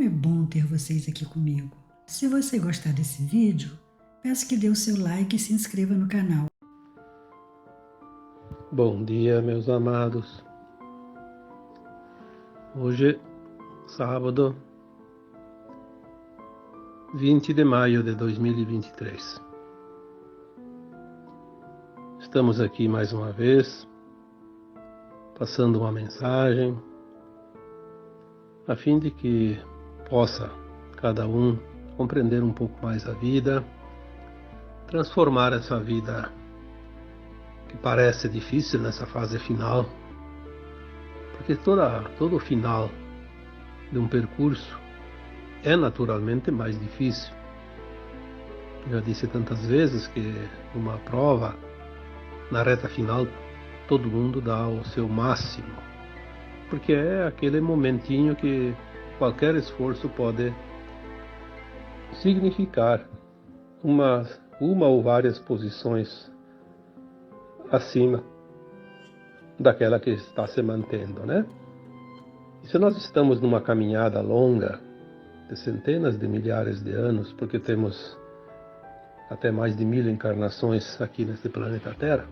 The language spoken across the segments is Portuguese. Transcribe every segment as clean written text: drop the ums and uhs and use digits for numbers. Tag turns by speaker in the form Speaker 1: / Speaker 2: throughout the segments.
Speaker 1: Como é bom ter vocês aqui comigo. Se você gostar desse vídeo, peço que dê o seu like e se inscreva no canal.
Speaker 2: Bom dia, meus amados. Hoje, sábado, 20 de maio de 2023. Estamos aqui mais uma vez, passando uma mensagem, a fim de que possa cada um compreender um pouco mais a vida, transformar essa vida que parece difícil nessa fase final, porque todo final de um percurso é naturalmente mais difícil. Já disse tantas vezes que numa prova, na reta final, todo mundo dá o seu máximo, porque é aquele momentinho que qualquer esforço pode significar uma ou várias posições acima daquela que está se mantendo, né? E se nós estamos numa caminhada longa de centenas de milhares de anos, porque temos até mais de 1000 encarnações aqui neste planeta Terra,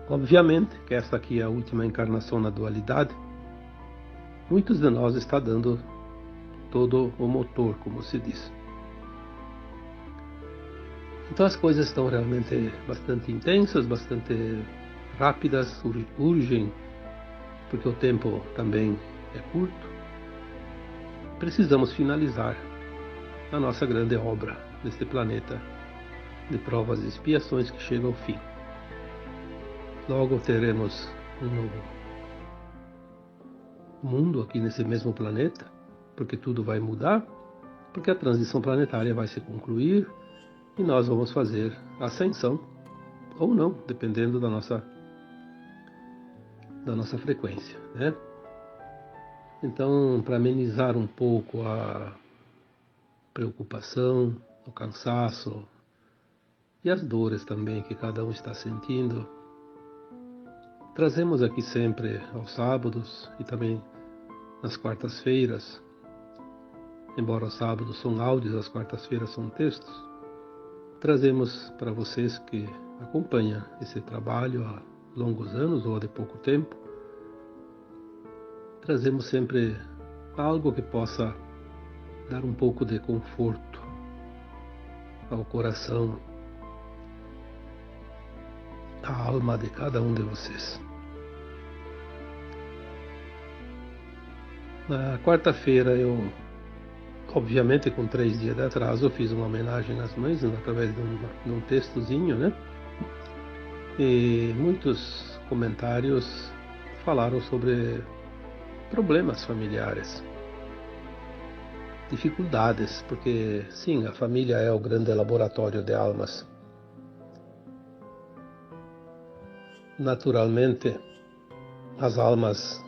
Speaker 2: obviamente que esta aqui é a última encarnação na dualidade, muitos de nós está dando todo o motor, como se diz. Então as coisas estão realmente bastante intensas, bastante rápidas, urgem, porque o tempo também é curto. Precisamos finalizar a nossa grande obra neste planeta de provas e expiações que chega ao fim. Logo teremos um novo mundo aqui nesse mesmo planeta, porque tudo vai mudar, porque a transição planetária vai se concluir e nós vamos fazer a ascensão, ou não, dependendo da nossa frequência, né? Então, para amenizar um pouco a preocupação, o cansaço e as dores também que cada um está sentindo, trazemos aqui sempre aos sábados e também nas quartas-feiras, embora os sábados são áudios, as quartas-feiras são textos, trazemos para vocês que acompanham esse trabalho há longos anos ou há de pouco tempo, trazemos sempre algo que possa dar um pouco de conforto ao coração, à alma de cada um de vocês. Na quarta-feira eu, obviamente com 3 dias de atraso, fiz uma homenagem às mães através de um textozinho, né? E muitos comentários falaram sobre problemas familiares, dificuldades, porque sim, a família é o grande laboratório de almas. Naturalmente, as almas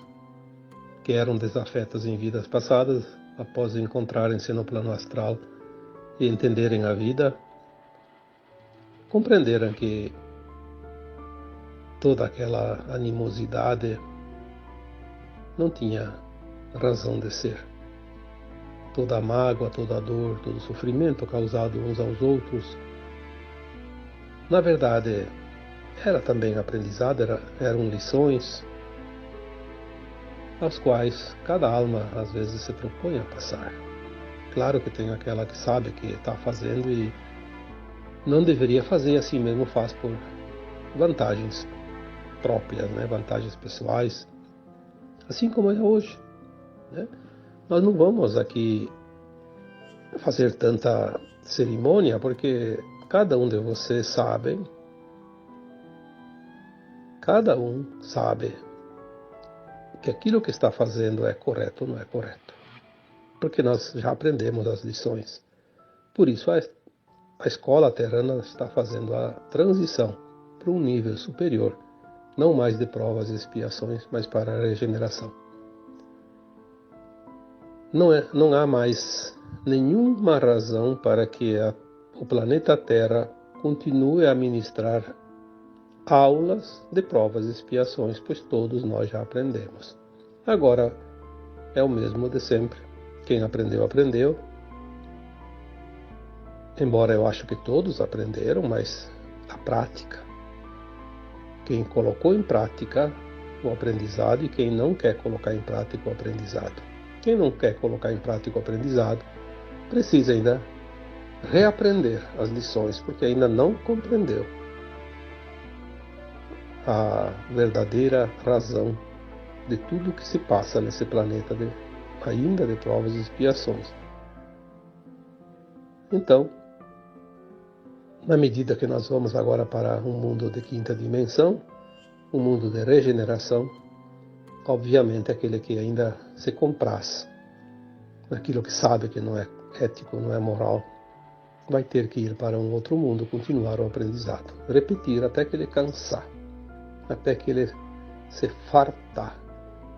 Speaker 2: que eram desafetas em vidas passadas, após encontrarem-se no plano astral e entenderem a vida, compreenderam que toda aquela animosidade não tinha razão de ser. Toda a mágoa, toda a dor, todo o sofrimento causado uns aos outros, na verdade, era também aprendizado, eram lições, as quais cada alma às vezes se propõe a passar. Claro que tem aquela que sabe que está fazendo e não deveria fazer, assim mesmo faz por vantagens próprias, né? Vantagens pessoais, assim como é hoje, né? Nós não vamos aqui fazer tanta cerimônia, porque cada um de vocês sabe, cada um sabe que aquilo que está fazendo é correto ou não é correto, porque nós já aprendemos as lições. Por isso a escola terrana está fazendo a transição para um nível superior, não mais de provas e expiações, mas para a regeneração. Não há mais nenhuma razão para que o planeta Terra continue a ministrar aulas de provas e expiações, pois todos nós já aprendemos. Agora é o mesmo de sempre. Quem aprendeu, aprendeu. Embora eu acho que todos aprenderam, mas a prática. Quem colocou em prática o aprendizado e quem não quer colocar em prática o aprendizado. Quem não quer colocar em prática o aprendizado precisa ainda reaprender as lições, porque ainda não compreendeu a verdadeira razão de tudo que se passa nesse planeta, ainda de provas e expiações. Então, na medida que nós vamos agora para um mundo de quinta dimensão, um mundo de regeneração, obviamente aquele que ainda se compraz naquilo que sabe que não é ético, não é moral, vai ter que ir para um outro mundo, continuar o aprendizado, repetir até que ele cansar, até que ele se fartar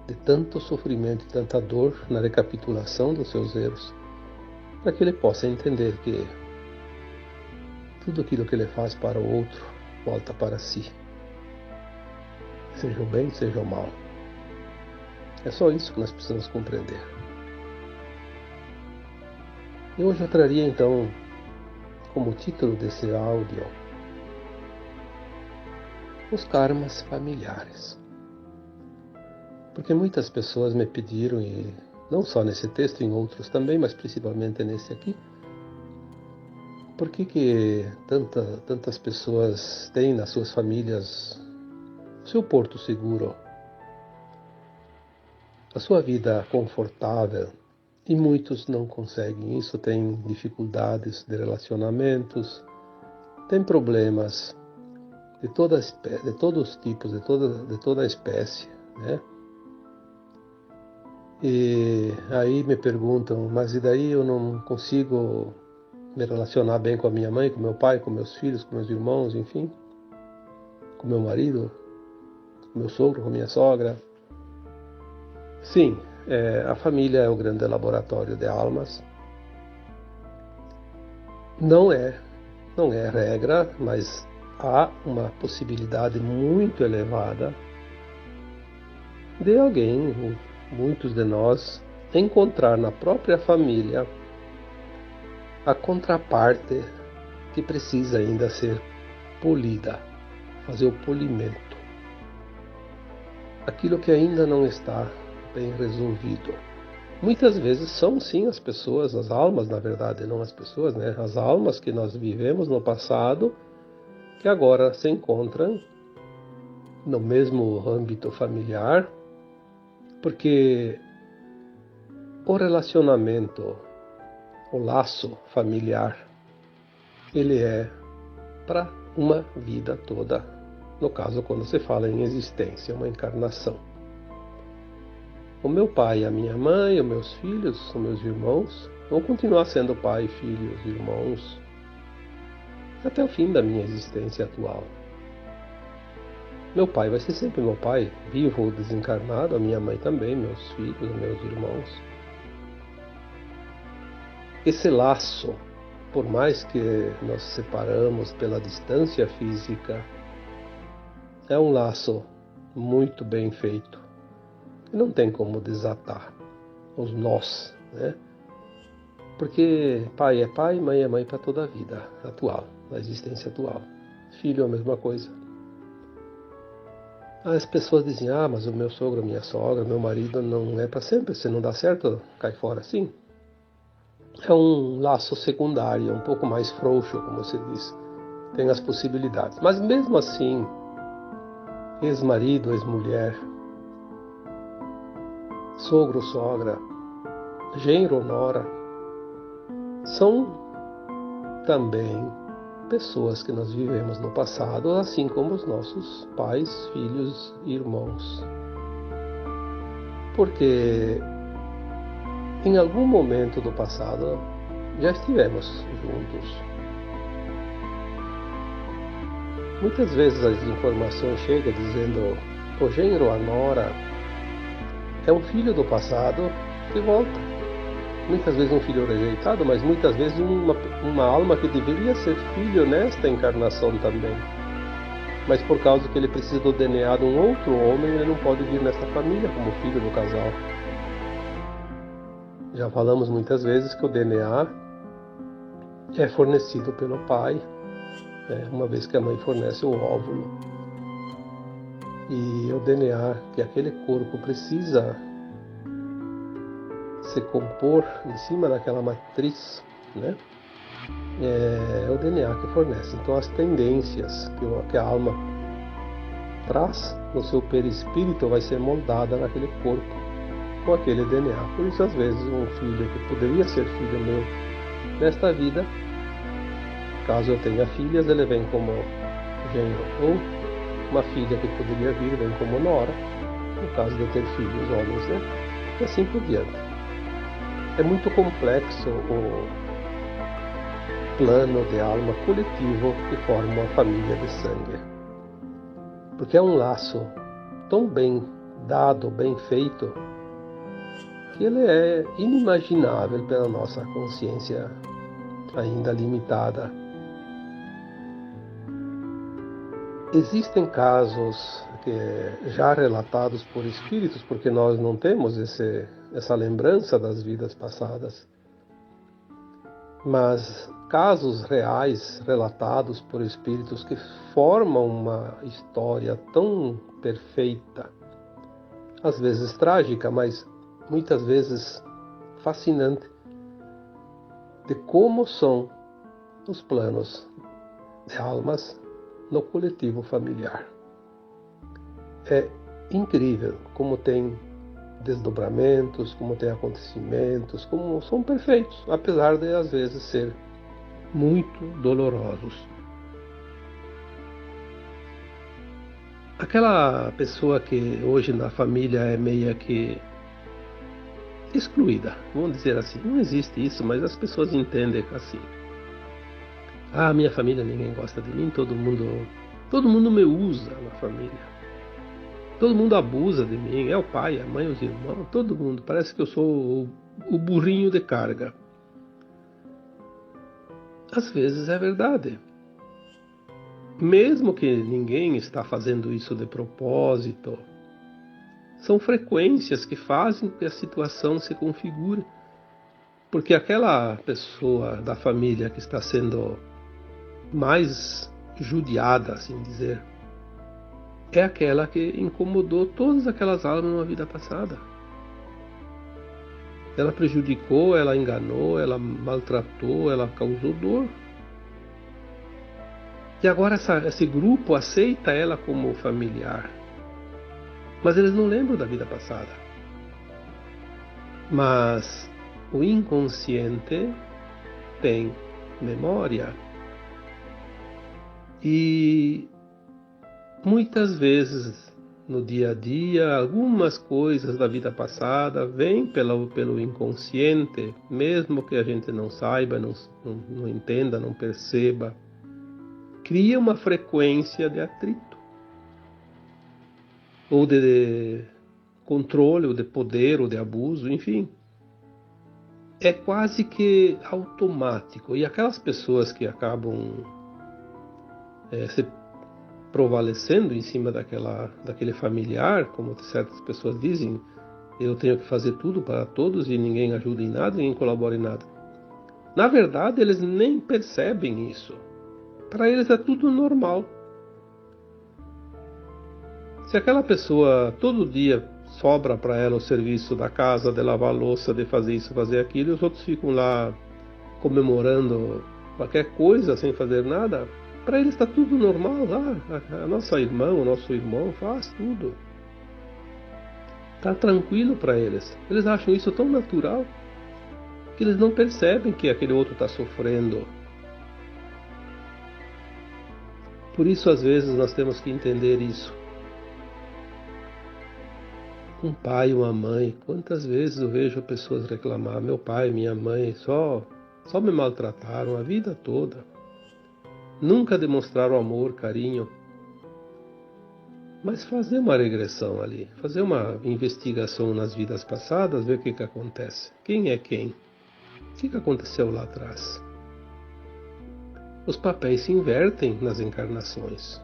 Speaker 2: de tanto sofrimento e tanta dor na recapitulação dos seus erros, para que ele possa entender que tudo aquilo que ele faz para o outro volta para si, seja o bem, seja o mal. É só isso que nós precisamos compreender. E hoje eu traria então, como título desse áudio, os karmas familiares. Porque muitas pessoas me pediram, e não só nesse texto, em outros também, mas principalmente nesse aqui, por que tantas pessoas têm nas suas famílias o seu porto seguro, a sua vida confortável, e muitos não conseguem isso, têm dificuldades de relacionamentos, têm problemas de todos os tipos, de toda a espécie, né? E aí me perguntam, mas e daí eu não consigo me relacionar bem com a minha mãe, com meu pai, com meus filhos, com meus irmãos, enfim, com meu marido, com meu sogro, com minha sogra? Sim, a família é o grande laboratório de almas. Não é regra, mas há uma possibilidade muito elevada de alguém, muitos de nós, encontrar na própria família a contraparte que precisa ainda ser polida, fazer o polimento. Aquilo que ainda não está bem resolvido. Muitas vezes são sim as pessoas, as almas, na verdade, não as pessoas, né? As almas que nós vivemos no passado, que agora se encontram no mesmo âmbito familiar, porque o relacionamento, o laço familiar, ele é para uma vida toda. No caso, quando se fala em existência, uma encarnação. O meu pai, a minha mãe, os meus filhos, os meus irmãos, vão continuar sendo pai, filhos, irmãos, até o fim da minha existência atual. Meu pai vai ser sempre meu pai, vivo ou desencarnado, a minha mãe também, meus filhos, meus irmãos. Esse laço, por mais que nós separamos pela distância física, é um laço muito bem feito. E não tem como desatar os nós, né? Porque pai é pai, mãe é mãe para toda a vida atual, a existência atual. Filho é a mesma coisa. As pessoas dizem, mas o meu sogro, a minha sogra, meu marido não é para sempre, se não dá certo, cai fora. Sim. É um laço secundário, um pouco mais frouxo, como se diz. Tem as possibilidades. Mas mesmo assim, ex-marido, ex-mulher, sogro, sogra, genro, nora, são também pessoas que nós vivemos no passado, assim como os nossos pais, filhos e irmãos. Porque em algum momento do passado já estivemos juntos. Muitas vezes as informações chegam dizendo o genro, a nora, é um filho do passado que volta. Muitas vezes um filho rejeitado, mas muitas vezes uma alma que deveria ser filho nesta encarnação também. Mas por causa que ele precisa do DNA de um outro homem, ele não pode vir nessa família como filho do casal. Já falamos muitas vezes que o DNA é fornecido pelo pai, uma vez que a mãe fornece o óvulo. E o DNA que aquele corpo precisa se compor em cima daquela matriz, né? É o DNA que fornece. Então as tendências que a alma traz no seu perispírito vai ser moldada naquele corpo com aquele DNA. Por isso, às vezes, um filho que poderia ser filho meu nesta vida, caso eu tenha filhas, ele vem como genro, ou uma filha que poderia vir vem como nora, no caso de ter filhos homens, né? E assim por diante. É muito complexo o plano de alma coletivo que forma uma família de sangue, porque é um laço tão bem dado, bem feito, que ele é inimaginável pela nossa consciência ainda limitada. Existem casos já relatados por espíritos, porque nós não temos essa lembrança das vidas passadas, mas casos reais relatados por espíritos que formam uma história tão perfeita, às vezes trágica, mas muitas vezes fascinante, de como são os planos de almas no coletivo familiar. É incrível como tem desdobramentos, como tem acontecimentos, como são perfeitos, apesar de às vezes ser muito dolorosos. Aquela pessoa que hoje na família é meia que excluída, vamos dizer assim, não existe isso, mas as pessoas entendem assim. Ah, minha família, ninguém gosta de mim, todo mundo me usa na família. Todo mundo abusa de mim, é o pai, a mãe, os irmãos, todo mundo. Parece que eu sou o burrinho de carga. Às vezes é verdade. Mesmo que ninguém está fazendo isso de propósito, são frequências que fazem com que a situação se configure. Porque aquela pessoa da família que está sendo mais judiada, assim dizer, é aquela que incomodou todas aquelas almas numa vida passada. Ela prejudicou, ela enganou, ela maltratou, ela causou dor. E agora esse grupo aceita ela como familiar. Mas eles não lembram da vida passada. Mas o inconsciente tem memória. E muitas vezes no dia a dia, algumas coisas da vida passada vêm pelo inconsciente, mesmo que a gente não saiba, não entenda, não perceba. Cria uma frequência de atrito, ou de controle, ou de poder, ou de abuso, enfim. É quase que automático. E aquelas pessoas que acabam se prevalecendo em cima daquele familiar, como certas pessoas dizem, eu tenho que fazer tudo para todos e ninguém ajuda em nada, ninguém colabora em nada. Na verdade, eles nem percebem isso. Para eles é tudo normal. Se aquela pessoa todo dia sobra para ela o serviço da casa, de lavar a louça, de fazer isso, fazer aquilo, e os outros ficam lá comemorando qualquer coisa sem fazer nada, para eles está tudo normal. A nossa irmã, o nosso irmão faz tudo. Está tranquilo para eles. Eles acham isso tão natural que eles não percebem que aquele outro está sofrendo. Por isso, às vezes, nós temos que entender isso. Um pai, uma mãe, quantas vezes eu vejo pessoas reclamar, meu pai, minha mãe, só me maltrataram a vida toda. Nunca demonstraram amor, carinho. Mas fazer uma regressão ali, fazer uma investigação nas vidas passadas, ver o que acontece. Quem é quem? O que aconteceu lá atrás? Os papéis se invertem nas encarnações.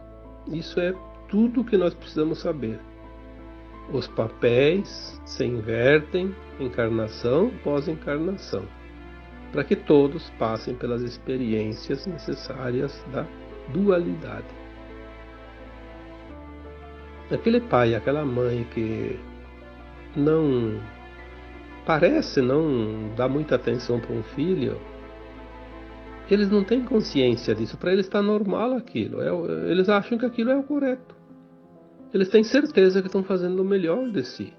Speaker 2: Isso é tudo que nós precisamos saber. os papéis se invertem encarnação após encarnação, para que todos passem pelas experiências necessárias da dualidade. Aquele pai, aquela mãe que não dá muita atenção para um filho, eles não têm consciência disso. Para eles está normal aquilo. Eles acham que aquilo é o correto. Eles têm certeza que estão fazendo o melhor de si.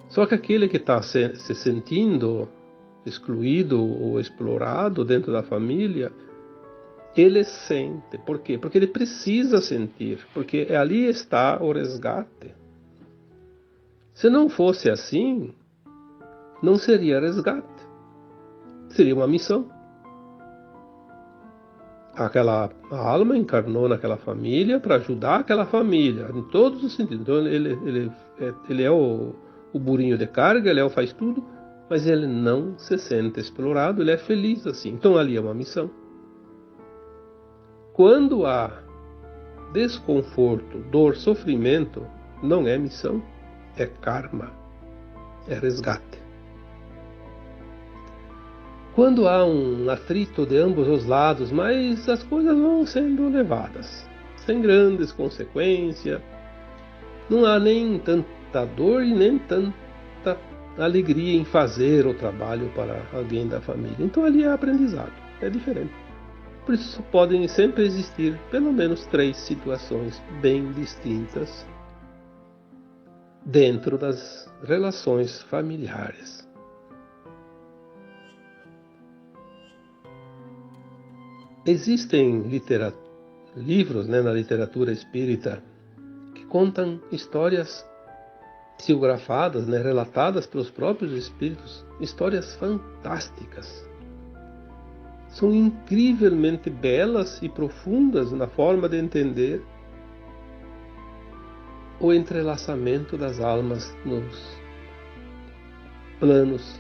Speaker 2: Só que aquele que está se sentindo excluído ou explorado dentro da família, ele sente. Por quê? Porque ele precisa sentir. Porque ali está o resgate. Se não fosse assim, não seria resgate. Seria uma missão. A alma encarnou naquela família para ajudar aquela família, em todos os sentidos. Então ele é o burrinho de carga, ele faz tudo, mas ele não se sente explorado, ele é feliz assim. Então ali é uma missão. Quando há desconforto, dor, sofrimento, não é missão, é karma, é resgate. Quando há um atrito de ambos os lados, mas as coisas vão sendo levadas, sem grandes consequências, não há nem tanta dor e nem tanta alegria em fazer o trabalho para alguém da família. Então ali é aprendizado, é diferente. Por isso podem sempre existir pelo menos 3 situações bem distintas dentro das relações familiares. Existem livros na literatura espírita que contam histórias psicografadas, relatadas pelos próprios espíritos, histórias fantásticas. São incrivelmente belas e profundas na forma de entender o entrelaçamento das almas nos planos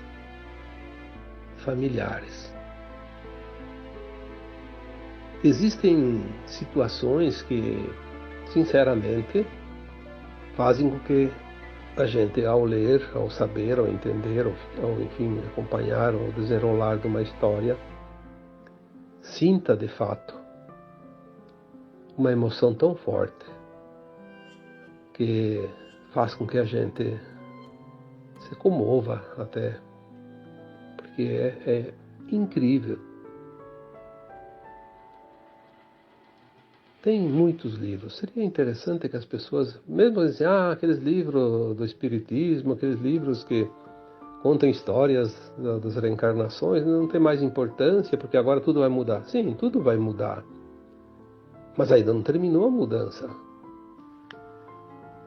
Speaker 2: familiares. Existem situações que, sinceramente, fazem com que a gente, ao ler, ao saber, ao entender, ou enfim, acompanhar o desenrolar de uma história, sinta de fato uma emoção tão forte que faz com que a gente se comova até, porque é incrível. Tem muitos livros. Seria interessante que as pessoas, mesmo assim, aqueles livros do espiritismo, aqueles livros que contam histórias das reencarnações, não tem mais importância, porque agora tudo vai mudar. Sim, tudo vai mudar. Mas ainda não terminou a mudança.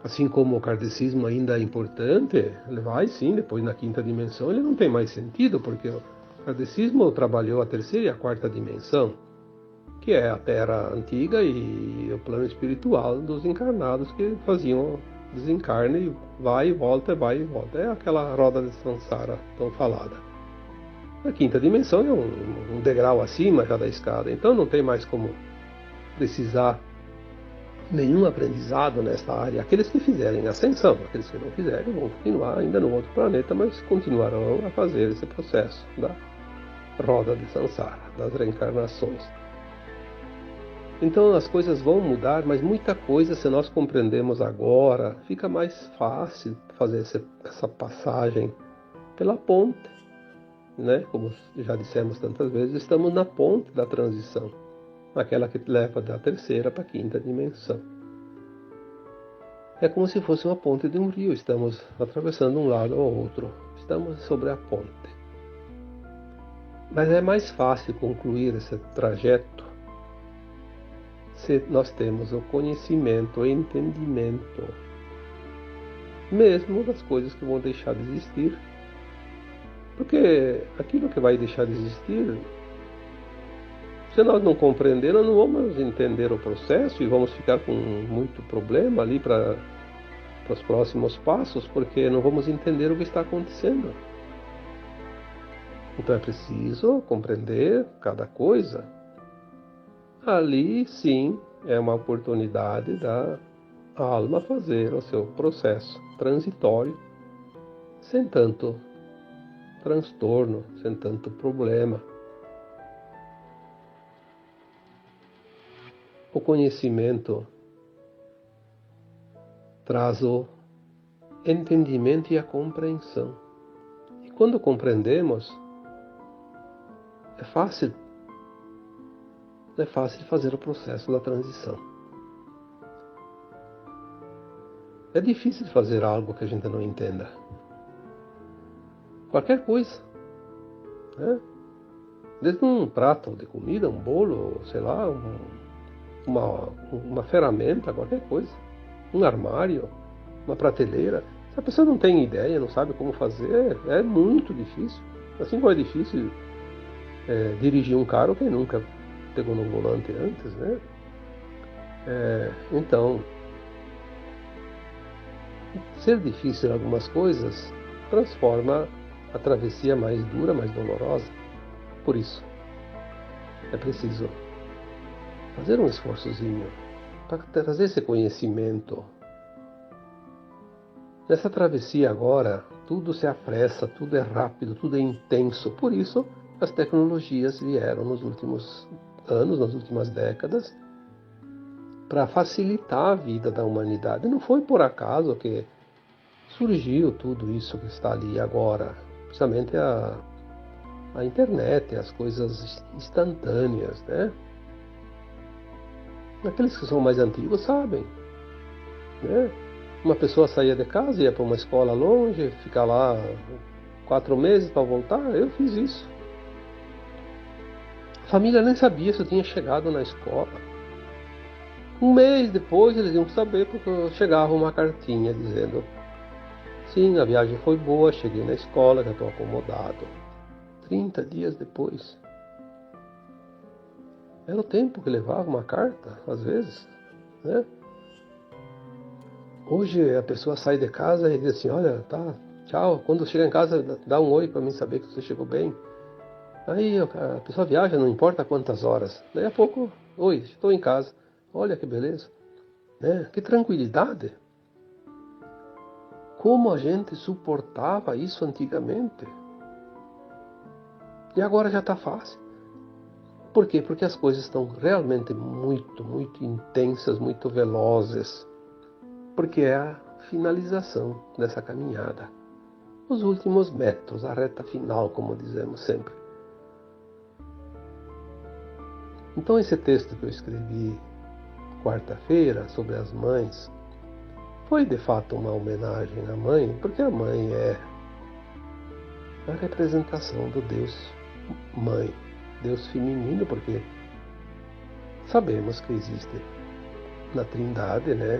Speaker 2: Assim como o kardecismo ainda é importante, ele vai sim, depois na 5ª dimensão, ele não tem mais sentido, porque o kardecismo trabalhou a 3ª e a 4ª dimensão, que é a Terra antiga e o plano espiritual dos encarnados que faziam desencarne e vai e volta, vai e volta. É aquela roda de Sansara tão falada. A 5ª dimensão é um degrau acima já da escada, então não tem mais como precisar nenhum aprendizado nesta área. Aqueles que fizerem ascensão, aqueles que não fizerem vão continuar ainda no outro planeta, mas continuarão a fazer esse processo da roda de Sansara, das reencarnações. Então as coisas vão mudar, mas muita coisa, se nós compreendemos agora, fica mais fácil fazer essa passagem pela ponte, Como já dissemos tantas vezes, estamos na ponte da transição, aquela que leva da 3ª para a 5ª dimensão. É como se fosse uma ponte de um rio, estamos atravessando um lado ou outro, estamos sobre a ponte. Mas é mais fácil concluir esse trajeto se nós temos o conhecimento, o entendimento, mesmo das coisas que vão deixar de existir. Porque aquilo que vai deixar de existir, se nós não compreender, nós não vamos entender o processo e vamos ficar com muito problema ali para os próximos passos, porque não vamos entender o que está acontecendo. Então é preciso compreender cada coisa. Ali, sim, é uma oportunidade da a alma fazer o seu processo transitório sem tanto transtorno, sem tanto problema. O conhecimento traz o entendimento e a compreensão. E quando compreendemos, é fácil fazer o processo da transição. É difícil fazer algo que a gente não entenda. Qualquer coisa, né? Desde um prato de comida, um bolo, sei lá, uma ferramenta, qualquer coisa. Um armário, uma prateleira. Se a pessoa não tem ideia, não sabe como fazer, é muito difícil. Assim como é difícil dirigir um carro, quem nunca pegou no volante antes, né? Então, ser difícil em algumas coisas transforma a travessia mais dura, mais dolorosa. Por isso, é preciso fazer um esforçozinho para trazer esse conhecimento. Nessa travessia agora, tudo se apressa, tudo é rápido, tudo é intenso. Por isso, as tecnologias vieram nos últimos anos, nas últimas décadas, para facilitar a vida da humanidade. Não foi por acaso que surgiu tudo isso que está ali agora, principalmente a internet, as coisas instantâneas, né? Aqueles que são mais antigos sabem, né? Uma pessoa saía de casa, ia para uma escola longe, ficar lá 4 meses para voltar. Eu fiz isso. A família nem sabia se eu tinha chegado na escola. Um mês depois eles iam saber, porque chegava uma cartinha dizendo: sim, a viagem foi boa, cheguei na escola, já estou acomodado. 30 dias depois. Era o tempo que levava uma carta, às vezes, né? Hoje a pessoa sai de casa e diz assim: olha, tá, tchau. Quando chega em casa, dá um oi para mim saber que você chegou bem. Aí a pessoa viaja, não importa quantas horas. Daí a pouco, oi, estou em casa. Olha que beleza, né? Que tranquilidade. Como a gente suportava isso antigamente. E agora já está fácil. Por quê? Porque as coisas estão realmente muito, muito intensas, muito velozes. Porque é a finalização dessa caminhada. Os últimos metros, a reta final, como dizemos sempre. Então esse texto que eu escrevi quarta-feira sobre as mães foi de fato uma homenagem à mãe, porque a mãe é a representação do Deus Mãe, Deus feminino, porque sabemos que existe na Trindade, né?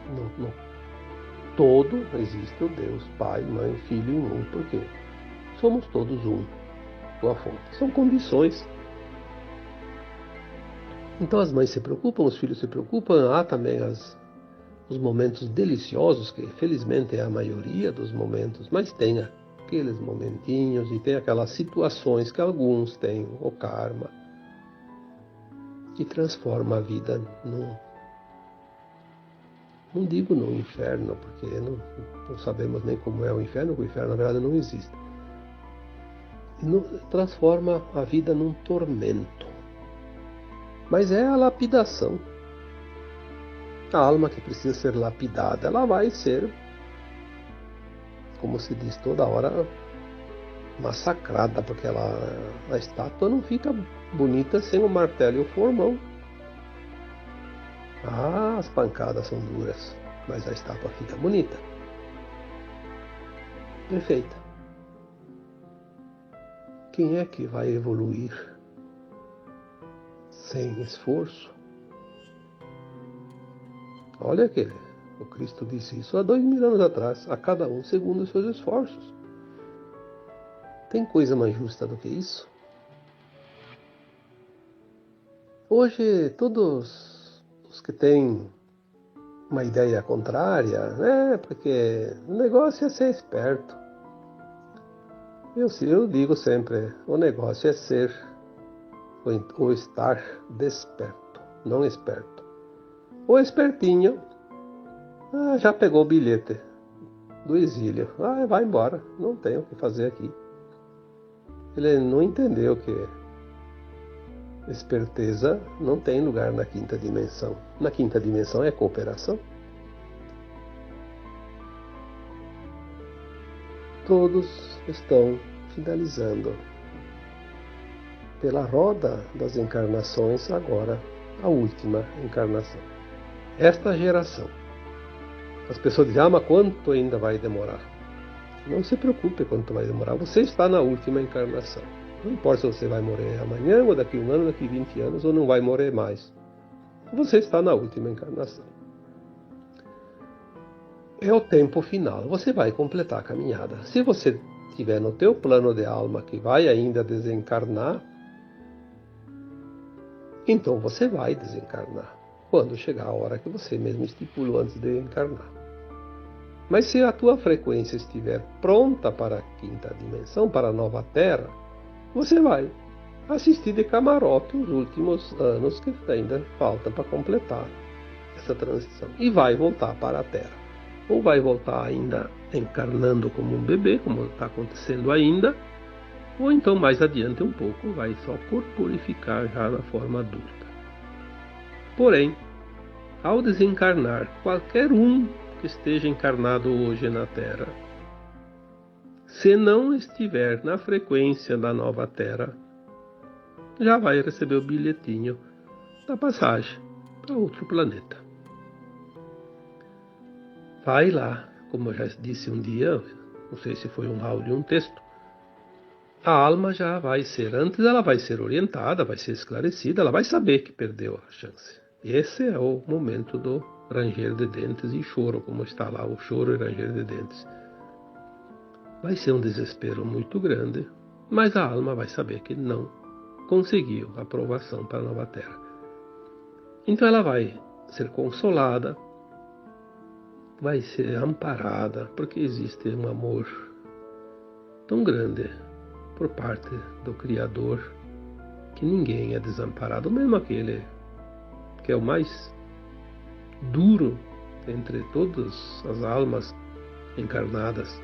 Speaker 2: No todo existe o Deus Pai, Mãe, Filho em um, porque somos todos um com a fonte. São condições. Então as mães se preocupam, os filhos se preocupam, há também os momentos deliciosos, que felizmente é a maioria dos momentos, mas tem aqueles momentinhos e tem aquelas situações que alguns têm, o karma, que transforma a vida não digo no inferno, porque não sabemos nem como é o inferno, porque o inferno na verdade não existe. Transforma a vida num tormento. Mas é a lapidação. A alma que precisa ser lapidada, ela vai ser, como se diz toda hora, massacrada, porque a estátua não fica bonita sem o martelo e o formão. Ah, as pancadas são duras, mas a estátua fica bonita. Perfeita. Quem é que vai evoluir sem esforço? Olha que o Cristo disse isso há 2000 anos atrás, a cada um segundo os seus esforços. Tem coisa mais justa do que isso? Hoje, todos os que têm uma ideia contrária, né? Porque o negócio é ser esperto. Eu digo sempre, o negócio é ser ou estar desperto, não esperto. O espertinho já pegou o bilhete do exílio. Vai embora, não tem o que fazer aqui. Ele não entendeu que esperteza não tem lugar na quinta dimensão. Na quinta dimensão é cooperação. Todos estão finalizando pela roda das encarnações, agora a última encarnação. Esta geração. As pessoas dizem, mas quanto ainda vai demorar? Não se preocupe quanto vai demorar. Você está na última encarnação. Não importa se você vai morrer amanhã, ou daqui 1 ano, daqui 20 anos, ou não vai morrer mais. Você está na última encarnação. É o tempo final. Você vai completar a caminhada. Se você tiver no teu plano de alma que vai ainda desencarnar, então você vai desencarnar quando chegar a hora que você mesmo estipulou antes de encarnar. Mas se a tua frequência estiver pronta para a quinta dimensão, para a nova Terra, você vai assistir de camarote os últimos anos que ainda faltam para completar essa transição. E vai voltar para a Terra. Ou vai voltar ainda encarnando como um bebê, como está acontecendo ainda, ou então mais adiante um pouco vai só corporificar já na forma adulta. Porém, ao desencarnar qualquer um que esteja encarnado hoje na Terra, se não estiver na frequência da nova Terra, já vai receber o bilhetinho da passagem para outro planeta. Vai lá, como eu já disse um dia, não sei se foi um áudio ou um texto, a alma já vai ser, antes ela vai ser orientada, vai ser esclarecida, ela vai saber que perdeu a chance. Esse é o momento do ranger de dentes e choro, como está lá o choro e ranger de dentes. Vai ser um desespero muito grande, mas a alma vai saber que não conseguiu a aprovação para a nova Terra. Então ela vai ser consolada, vai ser amparada, porque existe um amor tão grande por parte do Criador que ninguém é desamparado, mesmo aquele que é o mais duro entre todas as almas encarnadas,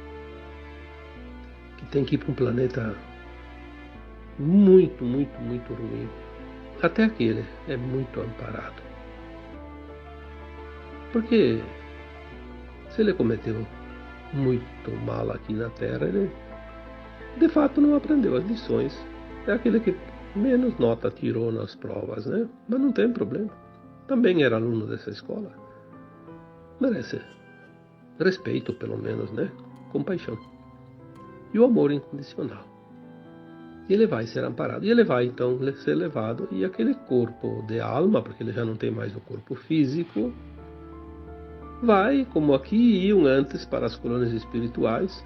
Speaker 2: que tem que ir para um planeta muito, muito, muito ruim. Até aquele é muito amparado. Porque se ele cometeu muito mal aqui na Terra, ele de fato não aprendeu as lições. É aquele que menos nota tirou nas provas, né? Mas não tem problema. Também era aluno dessa escola. Merece respeito, pelo menos, né? Compaixão. E o amor incondicional. E ele vai ser amparado. E ele vai, então, ser levado. E aquele corpo de alma, porque ele já não tem mais o corpo físico, vai, como aqui iam antes para as colônias espirituais,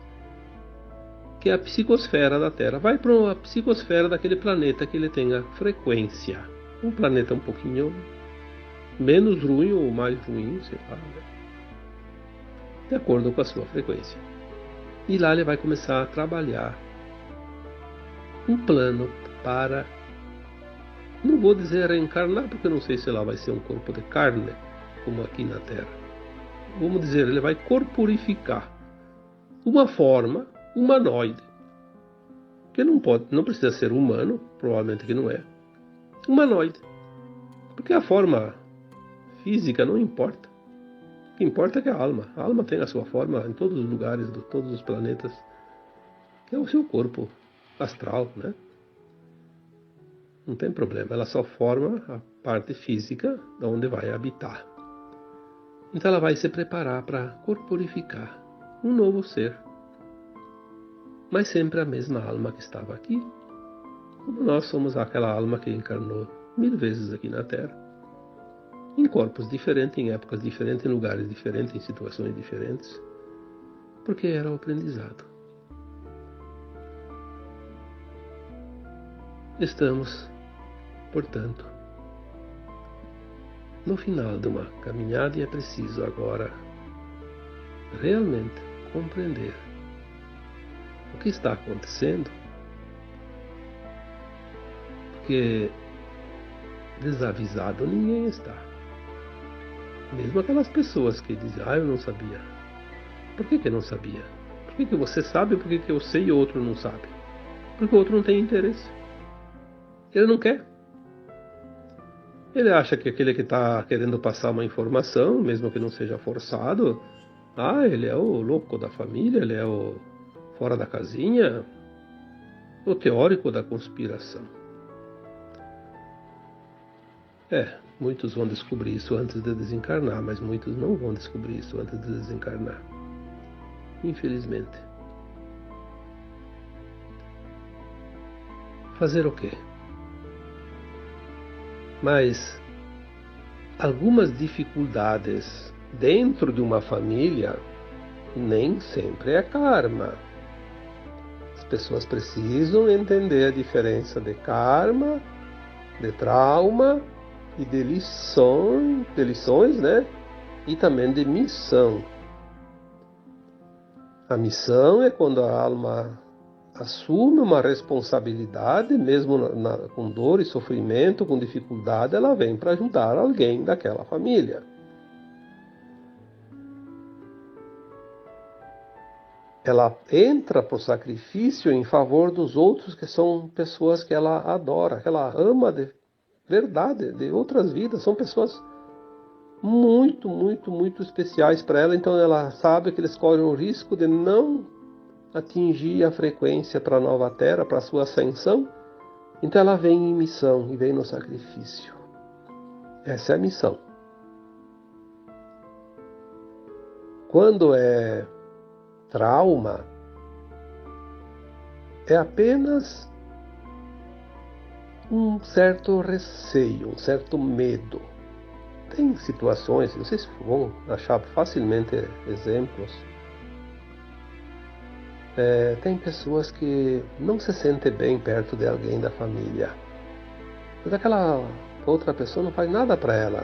Speaker 2: que é a psicosfera da Terra. Vai para a psicosfera daquele planeta que ele tenha frequência. Um planeta um pouquinho menos ruim ou mais ruim, sei lá, né? De acordo com a sua frequência. E lá ele vai começar a trabalhar um plano para, não vou dizer reencarnar, porque eu não sei se lá vai ser um corpo de carne, como aqui na Terra. Vamos dizer, ele vai corporificar uma forma humanoide, que não precisa ser humano, provavelmente que não é, humanoide, porque a forma física não importa. O que importa é que a alma tem a sua forma em todos os lugares, de todos os planetas, que é o seu corpo astral, né? Não tem problema, ela só forma a parte física de onde vai habitar. Então ela vai se preparar para corporificar um novo ser, mas sempre a mesma alma que estava aqui, como nós somos aquela alma que encarnou 1000 vezes aqui na Terra, em corpos diferentes, em épocas diferentes, em lugares diferentes, em situações diferentes, porque era o aprendizado. Estamos, portanto, no final de uma caminhada e é preciso agora realmente compreender o que está acontecendo, porque desavisado ninguém está. Mesmo aquelas pessoas que dizem, eu não sabia. Por que não sabia? Por que você sabe, por que eu sei e o outro não sabe? Porque o outro não tem interesse. Ele não quer. Ele acha que aquele que está querendo passar uma informação, mesmo que não seja forçado, ele é o louco da família, ele é o fora da casinha, o teórico da conspiração. Muitos vão descobrir isso antes de desencarnar, mas muitos não vão descobrir isso antes de desencarnar. Infelizmente. Fazer o quê? Mas algumas dificuldades dentro de uma família nem sempre é karma. As pessoas precisam entender a diferença de karma, de trauma e de lições, né? E também de missão. A missão é quando a alma assume uma responsabilidade, mesmo com dor e sofrimento, com dificuldade, ela vem para ajudar alguém daquela família. Ela entra para o sacrifício em favor dos outros, que são pessoas que ela adora, que ela ama de verdade, de outras vidas. São pessoas muito, muito, muito especiais para ela. Então ela sabe que eles correm o risco de não atingir a frequência para a nova terra, para a sua ascensão. Então ela vem em missão e vem no sacrifício. Essa é a missão. Quando é trauma, é apenas um certo receio, um certo medo. Tem situações, vocês vão achar facilmente exemplos. Tem pessoas que não se sentem bem perto de alguém da família. Mas aquela outra pessoa não faz nada para ela.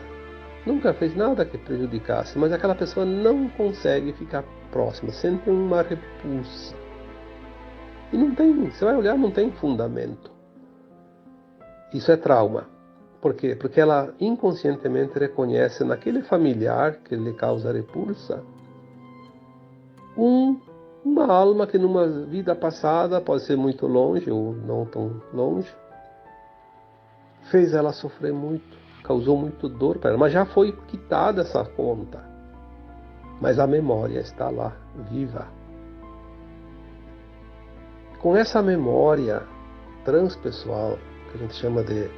Speaker 2: Nunca fez nada que prejudicasse, mas aquela pessoa não consegue ficar próxima, sente uma repulsa. E não tem, você vai olhar, não tem fundamento. Isso é trauma. Por quê? Porque ela inconscientemente reconhece naquele familiar que lhe causa repulsa uma alma que numa vida passada, pode ser muito longe ou não tão longe, fez ela sofrer muito, causou muito dor para ela, mas já foi quitada essa conta. Mas a memória está lá, viva. Com essa memória transpessoal, que a gente chama de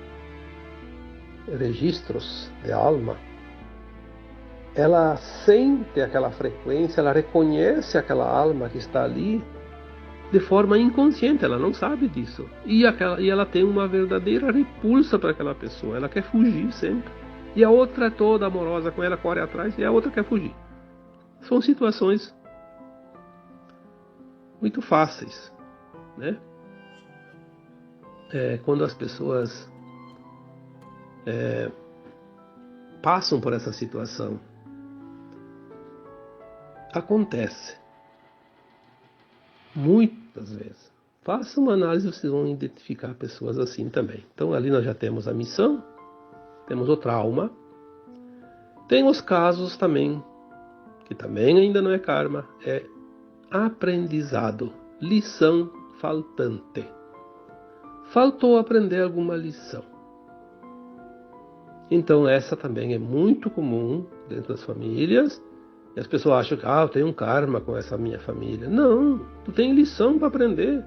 Speaker 2: registros de alma, ela sente aquela frequência, ela reconhece aquela alma que está ali de forma inconsciente, ela não sabe disso. E ela tem uma verdadeira repulsa para aquela pessoa, ela quer fugir sempre. E a outra é toda amorosa com ela, corre atrás, e a outra quer fugir. São situações muito fáceis, né? Quando as pessoas passam por essa situação, acontece muitas vezes. Faça uma análise, vocês vão identificar pessoas assim também. Então ali nós já temos a missão, temos o trauma, tem os casos também, que também ainda não é karma, é aprendizado, lição faltante. Faltou aprender alguma lição. Então essa também é muito comum dentro das famílias. E as pessoas acham que eu tenho um karma com essa minha família. Não, tu tem lição para aprender.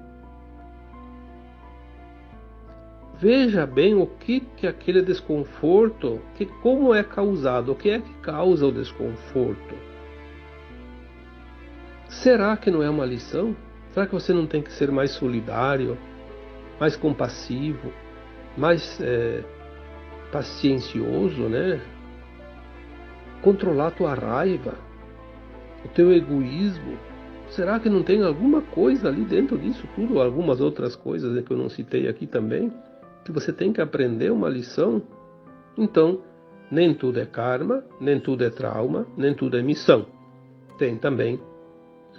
Speaker 2: Veja bem o que aquele desconforto, como é causado, o que é que causa o desconforto. Será que não é uma lição? Será que você não tem que ser mais solidário, mais compassivo, mais paciencioso, né? Controlar a tua raiva, o teu egoísmo. Será que não tem alguma coisa ali dentro disso tudo, ou algumas outras coisas que eu não citei aqui também, que você tem que aprender uma lição? Então, nem tudo é karma, nem tudo é trauma, nem tudo é missão. Tem também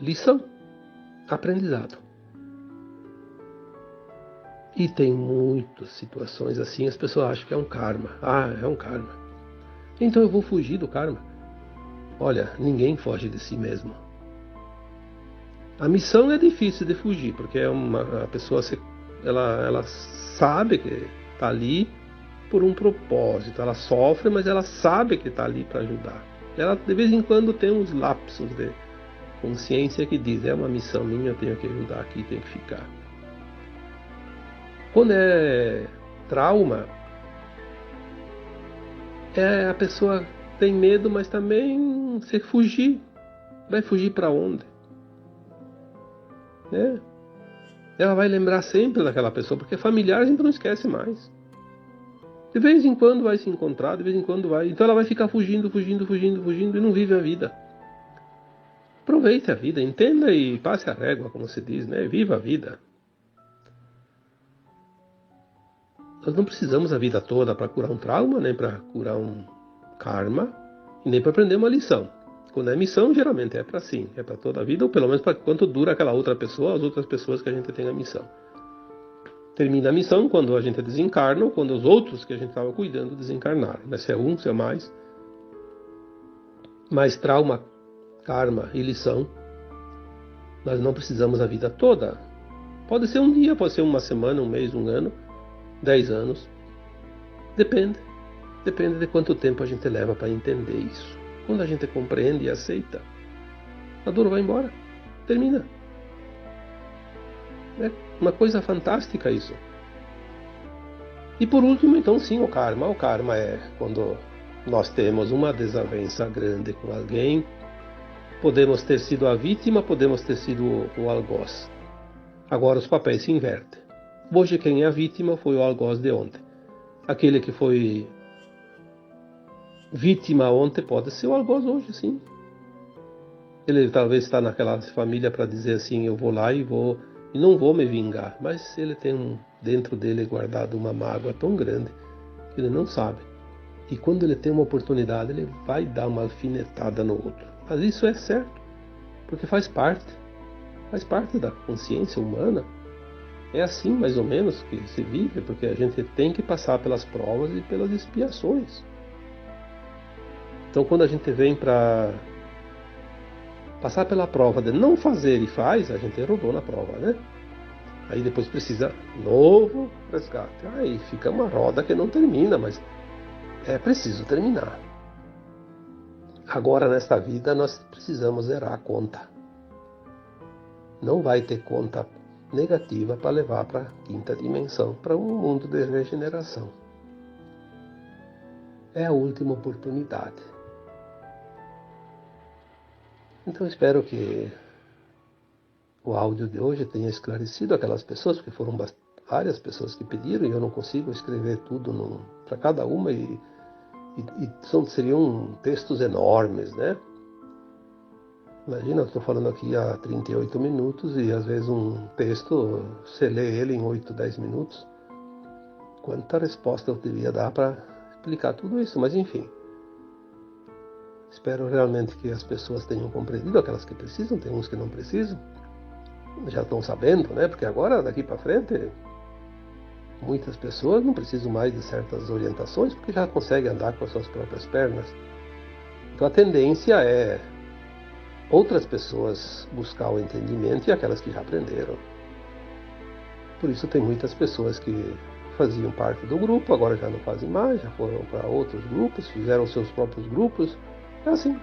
Speaker 2: lição, aprendizado. E tem muitas situações assim, as pessoas acham que é um karma. É um karma. Então eu vou fugir do karma. Olha, ninguém foge de si mesmo. A missão é difícil de fugir, porque a pessoa ela sabe que está ali por um propósito. Ela sofre, mas ela sabe que está ali para ajudar. Ela de vez em quando tem uns lapsos de consciência que diz: é uma missão minha, eu tenho que ajudar aqui, tenho que ficar. Quando é trauma, a pessoa tem medo, mas também se fugir. Vai fugir para onde? Né? Ela vai lembrar sempre daquela pessoa, porque familiar a gente não esquece mais. De vez em quando vai se encontrar, de vez em quando vai. Então ela vai ficar fugindo e não vive a vida. Aproveite a vida, entenda e passe a régua, como se diz, né? Viva a vida. Nós não precisamos a vida toda para curar um trauma, nem para curar um karma, e nem para aprender uma lição. Quando é missão, geralmente é para sim, é para toda a vida, ou pelo menos para quanto dura aquela outra pessoa, as outras pessoas que a gente tem a missão. Termina a missão quando a gente desencarna, ou quando os outros que a gente estava cuidando desencarnaram. Né? Se é um, se é mais. Mas trauma, karma e lição, nós não precisamos a vida toda. Pode ser um dia, pode ser uma semana, um mês, um ano, 10 anos. Depende. Depende de quanto tempo a gente leva para entender isso. Quando a gente compreende e aceita, a dor vai embora. Termina. É uma coisa fantástica isso. E por último, então sim, o karma. O karma é quando nós temos uma desavença grande com alguém. Podemos ter sido a vítima, podemos ter sido o algoz. Agora os papéis se invertem. Hoje quem é a vítima foi o algoz de ontem. Aquele que foi vítima ontem pode ser o algoz hoje, sim. Ele talvez está naquela família para dizer assim: eu vou lá e não vou me vingar. Mas ele tem dentro dele guardado uma mágoa tão grande que ele não sabe. E quando ele tem uma oportunidade, ele vai dar uma alfinetada no outro. Mas isso é certo, porque faz parte da consciência humana. É assim, mais ou menos, que se vive, porque a gente tem que passar pelas provas e pelas expiações. Então, quando a gente vem para passar pela prova de não fazer e faz, a gente rodou na prova, né? Aí depois precisa novo resgate. Aí fica uma roda que não termina, mas é preciso terminar. Agora, nesta vida, nós precisamos zerar a conta. Não vai ter conta negativa para levar para a quinta dimensão, para um mundo de regeneração. É a última oportunidade. Então espero que o áudio de hoje tenha esclarecido aquelas pessoas, porque foram várias pessoas que pediram e eu não consigo escrever tudo para cada uma e seriam textos enormes, né? Imagina, eu estou falando aqui há 38 minutos e às vezes um texto, você lê ele em 8, 10 minutos. Quanta resposta eu devia dar para explicar tudo isso, mas enfim. Espero realmente que as pessoas tenham compreendido, aquelas que precisam, tem uns que não precisam. Já estão sabendo, né? Porque agora, daqui para frente, muitas pessoas não precisam mais de certas orientações, porque já conseguem andar com as suas próprias pernas. Então a tendência é outras pessoas buscar o entendimento e aquelas que já aprenderam. Por isso tem muitas pessoas que faziam parte do grupo, agora já não fazem mais, já foram para outros grupos, fizeram seus próprios grupos. É assim,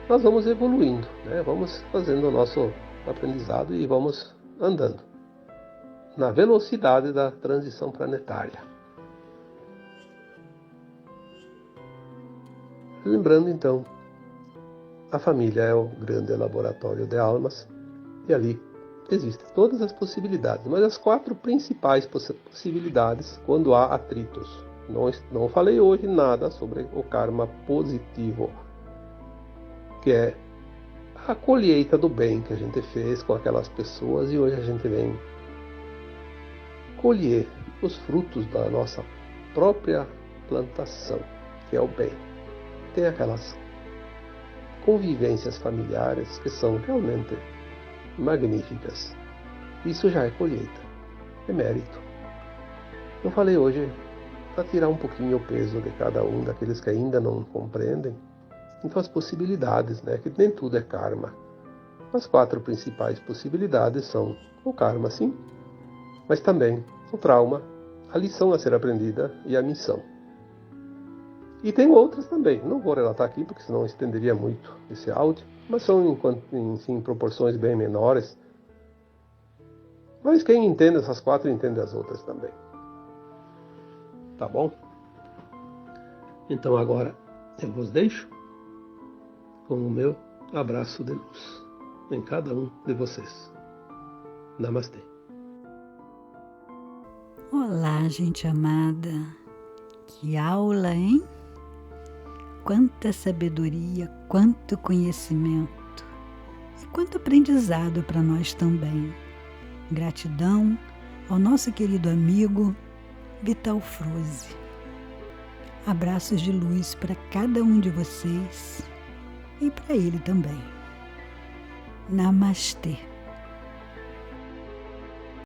Speaker 2: nós vamos evoluindo, né? Vamos fazendo o nosso aprendizado e vamos andando na velocidade da transição planetária. Lembrando então, a família é o grande laboratório de almas e ali existem todas as possibilidades, mas as 4 principais possibilidades quando há atritos. Não falei hoje nada sobre o karma positivo, que é a colheita do bem que a gente fez com aquelas pessoas e hoje a gente vem colher os frutos da nossa própria plantação, que é o bem. Tem aquelas convivências familiares que são realmente magníficas. Isso já é colheita, é mérito. Eu falei hoje para tirar um pouquinho o peso de cada um daqueles que ainda não compreendem Então as possibilidades, né, que nem tudo é karma. As 4 principais possibilidades são o karma, sim, mas também o trauma, a lição a ser aprendida e a missão. E tem outras também, não vou relatar aqui porque senão estenderia muito esse áudio, mas são em proporções bem menores. Mas quem entende essas 4 entende as outras também. Tá bom? Então agora eu vos deixo com o meu abraço de luz em cada um de vocês. Namastê.
Speaker 1: Olá, gente amada. Que aula, hein? Quanta sabedoria, quanto conhecimento e quanto aprendizado para nós também. Gratidão ao nosso querido amigo Vital Froze. Abraços de luz para cada um de vocês e para ele também. Namastê.